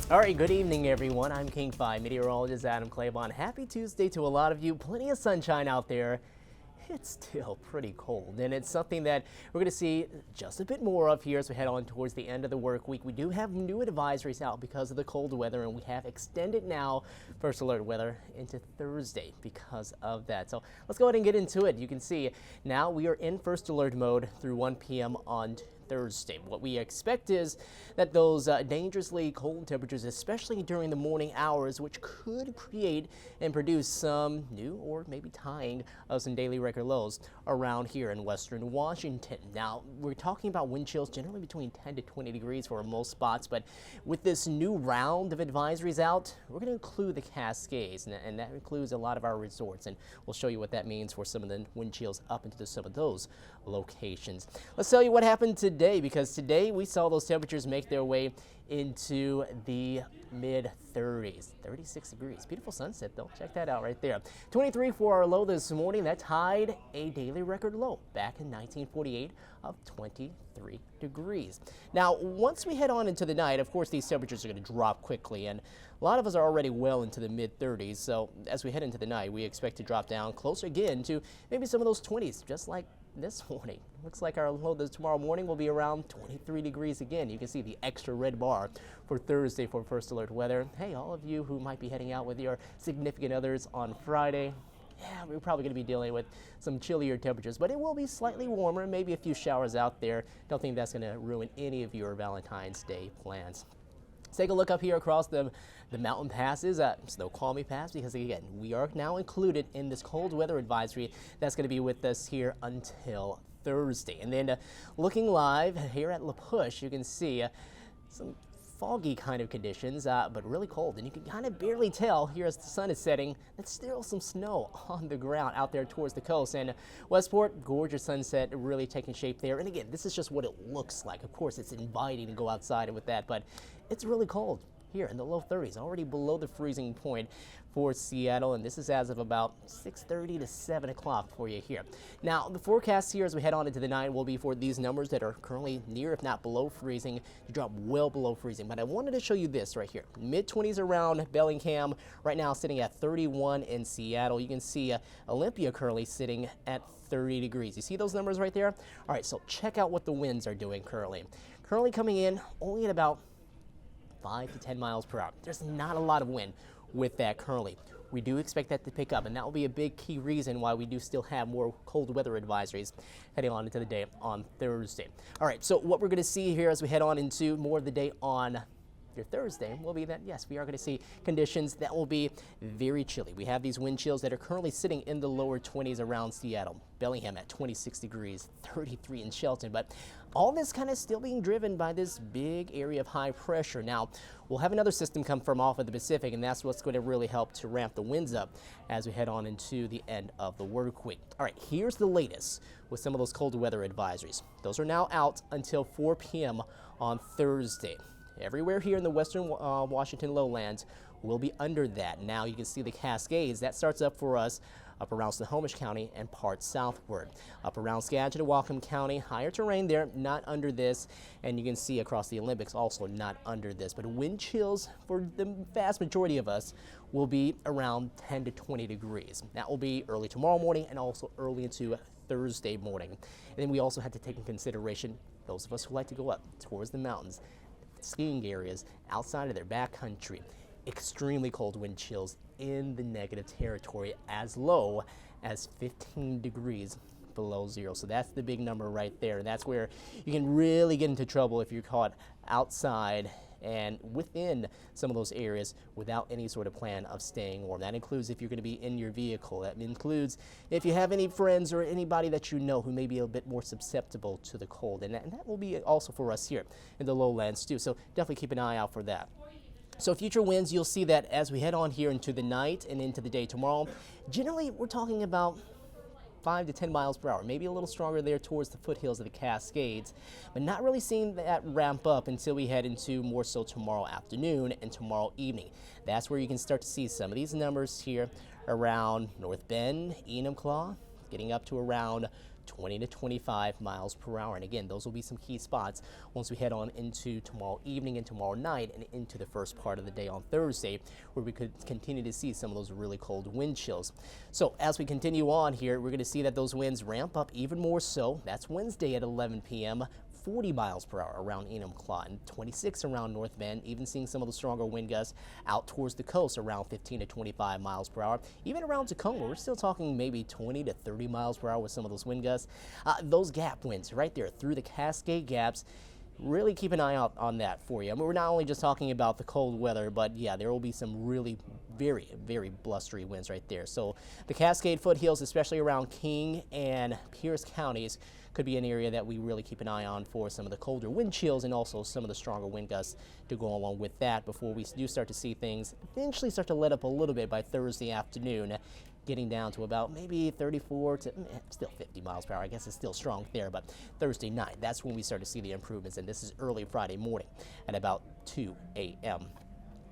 All right, good evening, everyone. I'm King 5 Meteorologist Adam Claibon. Happy Tuesday to a lot of you. Plenty of sunshine out there. It's still pretty cold, and it's something that we're going to see just a bit more of here as we head on towards the end of the work week. We do have new advisories out because of the cold weather, and we have extended now first alert weather into Thursday because of that. So let's go ahead and get into it. You can see now we are in first alert mode through 1 p.m. on Thursday. What we expect is that those dangerously cold temperatures, especially during the morning hours, which could create and produce some new or maybe tying of some daily record lows around here in western Washington. Now, we're talking about wind chills generally between 10 to 20 degrees for most spots, but with this new round of advisories out, we're going to include the Cascades, and that includes a lot of our resorts, and we'll show you what that means for some of the wind chills up into some of those locations. Let's tell you what happened today, because today we saw those temperatures make their way into the mid 30s, 36 degrees. Beautiful sunset though. Check that out right there. 23 for our low this morning. That tied a daily record low back in 1948 of 23 degrees. Now, once we head on into the night, of course, these temperatures are going to drop quickly, and a lot of us are already well into the mid 30s. So as we head into the night, we expect to drop down closer again to maybe some of those 20s, just like this morning. Looks like our low tomorrow morning will be around 23 degrees again. You can see the extra red bar for Thursday for first alert weather. Hey, all of you who might be heading out with your significant others on Friday, yeah, we're probably going to be dealing with some chillier temperatures, but it will be slightly warmer, maybe a few showers out there. Don't think that's going to ruin any of your Valentine's Day plans. Let's take a look up here across the mountain passes, Snoqualmie Pass, because again, we are now included in this cold weather advisory that's going to be with us here until Thursday. And then looking live here at La Push, you can see some foggy kind of conditions, but really cold, and you can kind of barely tell here as the sun is setting. There's still some snow on the ground out there towards the coast. And Westport, gorgeous sunset really taking shape there. And again, this is just what it looks like. Of course, it's inviting to go outside with that, but it's really cold here in the low 30s, already below the freezing point for Seattle, and this is as of about 6:30 to 7 o'clock for you here. Now, the forecast here as we head on into the night will be for these numbers that are currently near, if not below freezing, to drop well below freezing. But I wanted to show you this right here. Mid-20s around Bellingham, right now sitting at 31 in Seattle. You can see Olympia currently sitting at 30 degrees. You see those numbers right there? All right, so check out what the winds are doing currently. Currently coming in only at about 5 to 10 miles per hour. There's not a lot of wind with that currently. We do expect that to pick up, and that will be a big key reason why we do still have more cold weather advisories heading on into the day on Thursday. All right, so what we're going to see here as we head on into more of the day on your Thursday will be that, yes, we are going to see conditions that will be very chilly. We have these wind chills that are currently sitting in the lower 20s around Seattle. Bellingham at 26 degrees, 33 in Shelton, but all this kind of still being driven by this big area of high pressure. Now, we'll have another system come from off of the Pacific, and that's what's going to really help to ramp the winds up as we head on into the end of the work week. All right, here's the latest with some of those cold weather advisories. Those are now out until 4 p.m. on Thursday. Everywhere here in the western Washington lowlands will be under that. Now you can see the Cascades. That starts up for us up around Snohomish County and parts southward. Up around Skagit and Whatcom County, higher terrain there, not under this. And you can see across the Olympics also not under this. But wind chills for the vast majority of us will be around 10 to 20 degrees. That will be early tomorrow morning and also early into Thursday morning. And then we also have to take in consideration those of us who like to go up towards the mountains, skiing areas outside of their backcountry. Extremely cold wind chills in the negative territory as low as 15 degrees below zero. So that's the big number right there. And that's where you can really get into trouble if you're caught outside and within some of those areas without any sort of plan of staying warm. That includes if you're going to be in your vehicle. That includes if you have any friends or anybody that you know who may be a bit more susceptible to the cold. And that will be also for us here in the lowlands too. So definitely keep an eye out for that. So future winds, you'll see that as we head on here into the night and into the day tomorrow. Generally, we're talking about 5 to 10 miles per hour, maybe a little stronger there towards the foothills of the Cascades, but not really seeing that ramp up until we head into more so tomorrow afternoon and tomorrow evening. That's where you can start to see some of these numbers here around North Bend, Enumclaw, getting up to around 20 to 25 miles per hour. And again, those will be some key spots once we head on into tomorrow evening and tomorrow night and into the first part of the day on Thursday, where we could continue to see some of those really cold wind chills. So as we continue on here, we're going to see that those winds ramp up even more so. That's Wednesday at 11 p.m. 40 miles per hour around Enumclaw, 26 around North Bend, even seeing some of the stronger wind gusts out towards the coast around 15 to 25 miles per hour. Even around Tacoma, we're still talking maybe 20 to 30 miles per hour with some of those wind gusts. Those gap winds right there through the Cascade Gaps. Really keep an eye out on that for you. I mean, we're not only just talking about the cold weather, but yeah, there will be some really very, very blustery winds right there. So the Cascade foothills, especially around King and Pierce counties, could be an area that we really keep an eye on for some of the colder wind chills and also some of the stronger wind gusts to go along with that before we do start to see things eventually start to let up a little bit by Thursday afternoon, getting down to about maybe 34 to still 50 miles per hour. I guess it's still strong there, but Thursday night, that's when we start to see the improvements, and this is early Friday morning at about 2 a.m.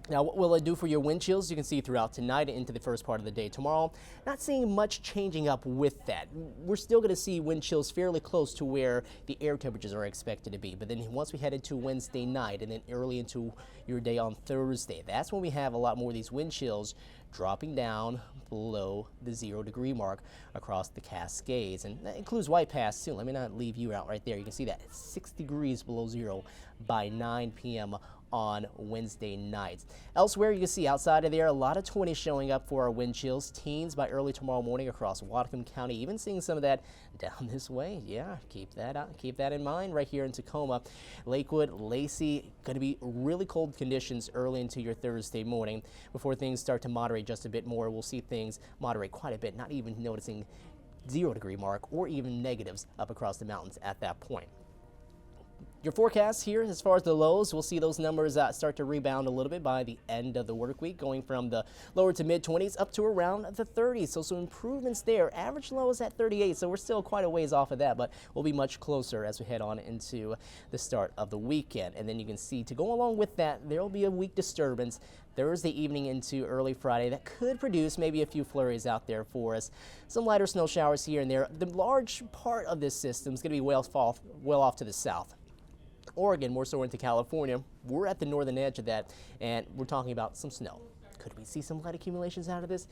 Now, what will it do for your wind chills? You can see throughout tonight and into the first part of the day tomorrow. Not seeing much changing up with that. We're still going to see wind chills fairly close to where the air temperatures are expected to be. But then once we head into Wednesday night and then early into your day on Thursday, that's when we have a lot more of these wind chills dropping down below the 0-degree mark across the Cascades. And that includes White Pass too. Let me not leave you out right there. You can see that it's 6 degrees below zero by 9 p.m. on Wednesday nights. Elsewhere, you can see outside of there, a lot of 20s showing up for our wind chills. Teens by early tomorrow morning across Whatcom County, even seeing some of that down this way. Yeah, keep that in mind right here in Tacoma. Lakewood, Lacey, going to be really cold conditions early into your Thursday morning before things start to moderate just a bit more. We'll see things moderate quite a bit, not even noticing 0-degree mark or even negatives up across the mountains at that point. Your forecast here, as far as the lows, we'll see those numbers start to rebound a little bit by the end of the work week, going from the lower to mid-20s up to around the 30s. So some improvements there. Average low is at 38, so we're still quite a ways off of that, but we'll be much closer as we head on into the start of the weekend. And then you can see, to go along with that, there will be a weak disturbance Thursday evening into early Friday that could produce maybe a few flurries out there for us. Some lighter snow showers here and there. The large part of this system is going to be well off to the south. Oregon, more so into California, we're at the northern edge of that, and we're talking about some snow. Could we see some light accumulations out of this?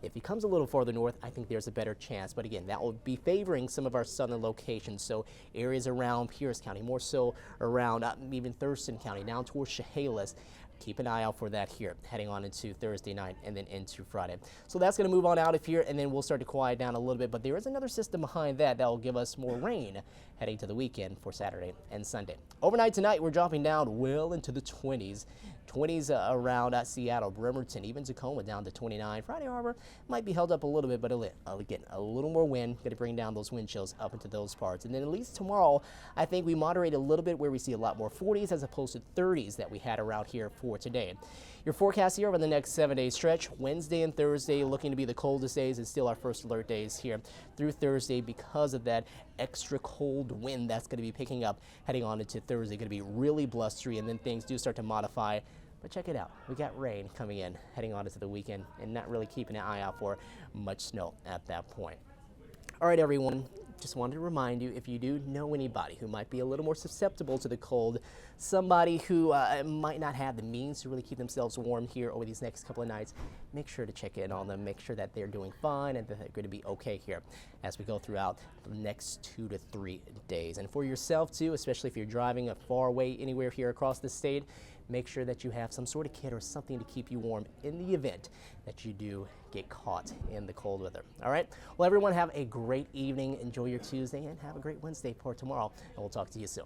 If it comes a little farther north, I think there's a better chance. But again, that will be favoring some of our southern locations. So areas around Pierce County, more so around even Thurston County, down towards Chehalis. Keep an eye out for that here, heading on into Thursday night and then into Friday. So that's going to move on out of here, and then we'll start to quiet down a little bit. But there is another system behind that will give us more rain heading to the weekend for Saturday and Sunday. Overnight tonight, we're dropping down well into the 20s. 20s around Seattle, Bremerton, even Tacoma down to 29. Friday Harbor might be held up a little bit, but again, a little more wind, going to bring down those wind chills up into those parts. And then at least tomorrow, I think we moderate a little bit where we see a lot more 40s as opposed to 30s that we had around here for today. Your forecast here over the next 7-day stretch, Wednesday and Thursday looking to be the coldest days and still our first alert days here through Thursday because of that extra cold wind that's going to be picking up heading on into Thursday. Going to be really blustery, and then things do start to modify. But check it out, we got rain coming in heading on into the weekend and not really keeping an eye out for much snow at that point. All right, everyone, just wanted to remind you, if you do know anybody who might be a little more susceptible to the cold, somebody who might not have the means to really keep themselves warm here over these next couple of nights, make sure to check in on them, make sure that they're doing fine and that they're going to be okay here as we go throughout the next 2 to 3 days. And for yourself too, especially if you're driving a far away anywhere here across the state, make sure that you have some sort of kit or something to keep you warm in the event that you do get caught in the cold weather. All right. Well, everyone, have a great evening. Enjoy your Tuesday and have a great Wednesday for tomorrow. And we'll talk to you soon.